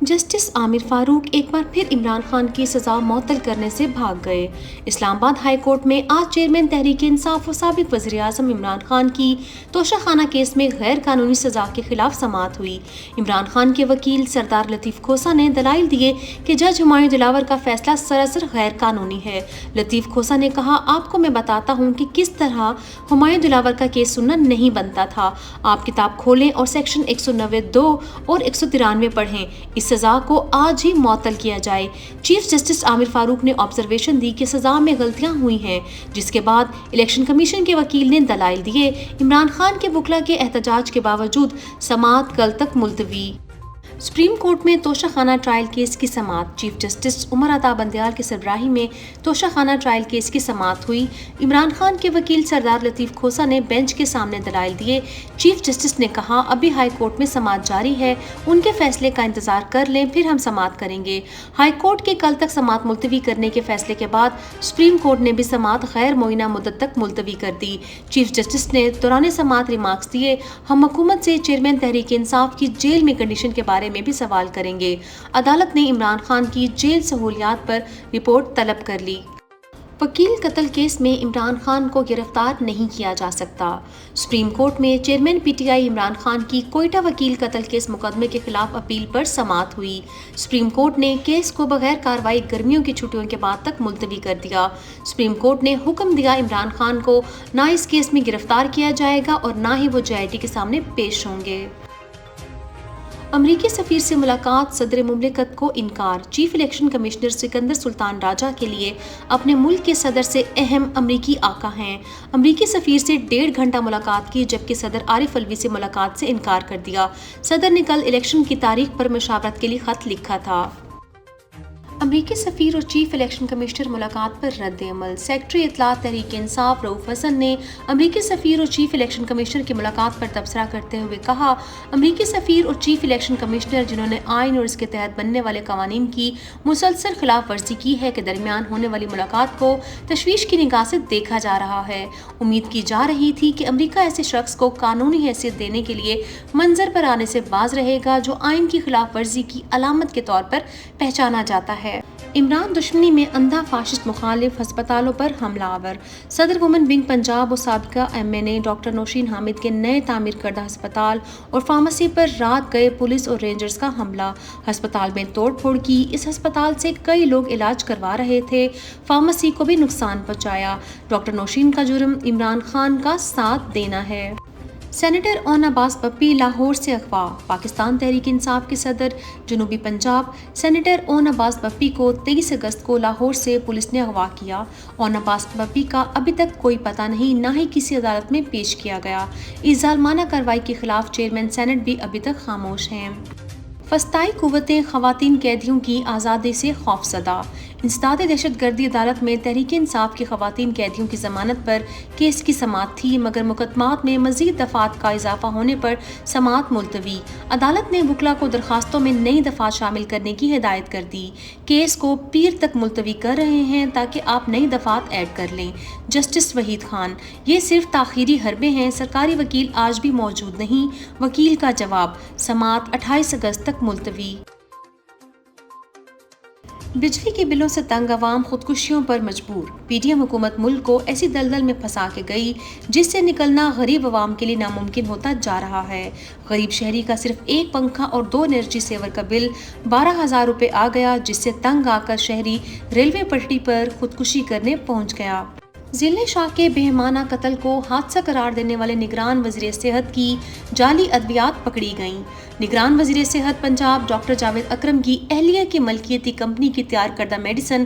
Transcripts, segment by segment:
Justice Aamir Farooq एक बार फिर इमरान खान की सजा मुअत्तल करने से भाग गए। इस्लामाबाद हाई कोर्ट में आज चेयरमैन तहरीक इंसाफ और साबिक वज़ीर आज़म इमरान खान की तोशाखाना केस में गैर कानूनी सजा के खिलाफ समाअत हुई। इमरान खान के वकील सरदार लतीफ़ खोसा ने दलाइल दिए कि जज हुमायूं दिलावर का फैसला सरासर गैर कानूनी है। लतीफ़ खोसा ने कहा, आपको मैं बताता हूँ कि किस तरह हुमायूं दिलावर का केस सुनना नहीं बनता था। आप किताब खोलें और सेक्शन 192 और 193 पढ़ें। इस सजा को आज ही मुअत्तल किया जाए। चीफ जस्टिस आमिर फारूक ने ऑब्जर्वेशन दी कि सजा में गलतियां हुई हैं, जिसके बाद इलेक्शन कमीशन के वकील ने दलाइल दिए। इमरान खान के वकला के एहतजाज के बावजूद समाअत कल तक मुलतवी। सुप्रीम कोर्ट में तोशाखाना ट्रायल केस की समाअत। चीफ जस्टिस उमर अता बंदयाल की सरबराही में तोशाखाना ट्रायल केस की समाअत हुई। इमरान खान के वकील सरदार लतीफ़ खोसा ने बेंच के सामने दलाइल दिए। चीफ जस्टिस ने कहा, अभी हाई कोर्ट में समाअत जारी है, उनके फैसले का इंतजार कर लें, फिर हम समाअत करेंगे। हाई कोर्ट के कल तक समाअत मुलतवी करने के फैसले के बाद सुप्रीम कोर्ट ने भी समाअत गैर मुअय्यना मुद्दत तक मुलतवी कर दी। चीफ जस्टिस ने दौरान समाअत रिमार्क्स दिए, हम हुकूमत से चेयरमैन तहरीक इंसाफ की जेल में कंडीशन के बारे में भी सवाल करेंगे। अदालत ने इमरान खान की जेल सहूलियात पर रिपोर्ट तलब कर ली। वकील कत्ल केस में इमरान खान को गिरफ्तार नहीं किया जा सकता। सुप्रीम कोर्ट में चेयरमैन पीटीआई इमरान खान की कोयटा वकील कत्ल केस मुकदमे के खिलाफ अपील पर समाअत हुई। सुप्रीम कोर्ट ने केस को बगैर कार्रवाई गर्मियों की छुट्टियों के बाद तक मुलतवी कर दिया। सुप्रीम कोर्ट ने हुक्म दिया, इमरान खान को ना इस केस में गिरफ्तार किया जाएगा और ना ही वो JIT के सामने पेश होंगे। अमरीकी सफीर से मुलाकात, सदर मुमलिकत को इनकार। Chief election commissioner Sikandar Sultan Raja के लिए अपने मुल्क के सदर से अहम अमरीकी आका हैं। अमरीकी सफीर से 1.5 घंटा मुलाकात की, जबकि सदर आरिफ अलवी से मुलाकात से इनकार कर दिया। सदर ने कल इलेक्शन की तारीख पर मशावरत के लिए खत लिखा था। अमरीकी सफ़ीर और चीफ इलेक्शन कमिश्नर मुलाकात पर रद्द-ए-अमल। सेक्रेटरी इत्तलात तहरीक इंसाफ रऊफ हसन ने अमरीकी सफ़ीर और चीफ इलेक्शन कमिश्नर की मुलाकात पर तबसरा करते हुए कहा, अमरीकी सफ़ीर और चीफ इलेक्शन कमिश्नर जिन्होंने आइन और इसके तहत बनने वाले कवानीन की मुसलसल खिलाफ वर्जी की है के दरमियान होने वाली मुलाकात को तशवीश की निगाह से देखा जा रहा है। उम्मीद की जा रही थी कि अमरीका ऐसे शख्स को कानूनी हैसियत देने के लिए मंजर पर आने से बाज रहेगा जो आइन की खिलाफ वर्जी की अलामत के तौर पर पहचाना जाता है। इमरान दुश्मनी में अंधा फाशिस्ट मुखालिफ अस्पतालों पर हमलावर। सदर वुमेन विंग पंजाब और साबिका MNA डॉक्टर नौशीन हामिद के नए तामीर करदा अस्पताल और फार्मेसी पर रात गए पुलिस और रेंजर्स का हमला। अस्पताल में तोड़ फोड़ की। इस अस्पताल से कई लोग इलाज करवा रहे थे। फार्मेसी को भी नुकसान पहुंचाया। डॉक्टर नौशीन का जुर्म इमरान खान का साथ देना है। सेनेटर ओन अब्बास पप्पी लाहौर से अगवा। पाकिस्तान तहरीक इंसाफ के सदर जनूबी पंजाब सेनेटर ओन अब्बास पप्पी को 23 अगस्त को लाहौर से पुलिस ने अगवा किया। ओन अब्बास पप्पी का अभी तक कोई पता नहीं, ना ही किसी अदालत में पेश किया गया। इस जालमाना कार्रवाई के खिलाफ चेयरमैन सेनेट भी अभी तक खामोश हैं। फस्ताई कुव्वतें खवातीन कैदियों की आज़ादी से खौफज़दा। इंसदाद दहशतगर्दी अदालत में तहरीक इंसाफ की खवातीन कैदियों की जमानत पर केस की समाअत थी, मगर मुकदमात में मजीद दफात का इजाफा होने पर समाअत मुलतवी। अदालत ने वकला को दरखास्तों में नई दफात शामिल करने की हिदायत कर दी। केस को पीर तक मुलतवी कर रहे हैं ताकि आप नई दफात ऐड कर लें। जस्टिस वहीद खान, ये सिर्फ ताखीरी हरबे हैं, सरकारी वकील आज भी मौजूद नहीं। वकील का जवाब, समाअत 28 अगस्त तक मुलतवी। बिजली के बिलों से तंग अवाम खुदकुशियों पर मजबूर। PDM हुकूमत मुल्क को ऐसी दलदल में फंसा के गई जिससे निकलना गरीब अवाम के लिए नामुमकिन होता जा रहा है। गरीब शहरी का सिर्फ 1 पंखा और 2 एनर्जी सेवर का बिल 12,000 रुपये आ गया, जिससे तंग आकर शहरी रेलवे पटरी पर खुदकुशी करने पहुंच गया। ज़िले शाह के बेहमाना कत्ल को हादसा करार देने वाले निगरान वज़ीर सेहत की जाली अद्वियात पकड़ी गईं। निगरान वज़ीर सेहत पंजाब डॉक्टर जावेद अकरम की अहलिया की मलकियती कंपनी की तैयार करदा मेडिसन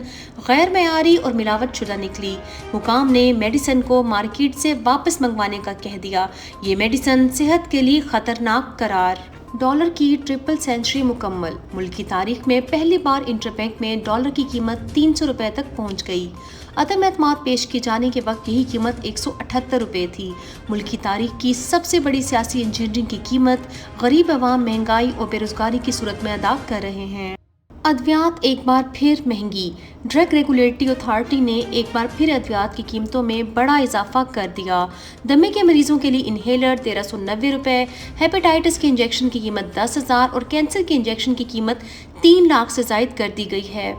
गैर मयारी और मिलावट शुदा निकली। हुकाम ने मेडिसन को मार्केट से वापस मंगवाने का कह दिया। ये मेडिसन सेहत के लिए खतरनाक करार। डॉलर की ट्रिपल सेंचुरी मुकम्मल। मुल्क की तारीख में पहली बार इंटरबैंक में डॉलर की कीमत 300 रुपये तक पहुंच गई। अदम एतमाद पेश किए जाने के वक्त यही कीमत 178 रुपये थी। मुल्क की तारीख की सबसे बड़ी सियासी इंजीनियरिंग की कीमत गरीब अवाम महंगाई और बेरोजगारी की सूरत में अदा कर रहे हैं। ادویات ایک بار پھر مہنگی، ڈرگ ریگولیٹری اتھارٹی نے ایک بار پھر ادویات کی قیمتوں میں بڑا اضافہ کر دیا۔ دمے کے مریضوں کے لیے انہیلر 1390 روپے، ہیپیٹائٹس کے انجیکشن کی قیمت 10,000 اور کینسر کے انجیکشن کی قیمت 3 لاکھ سے زائد کر دی گئی ہے۔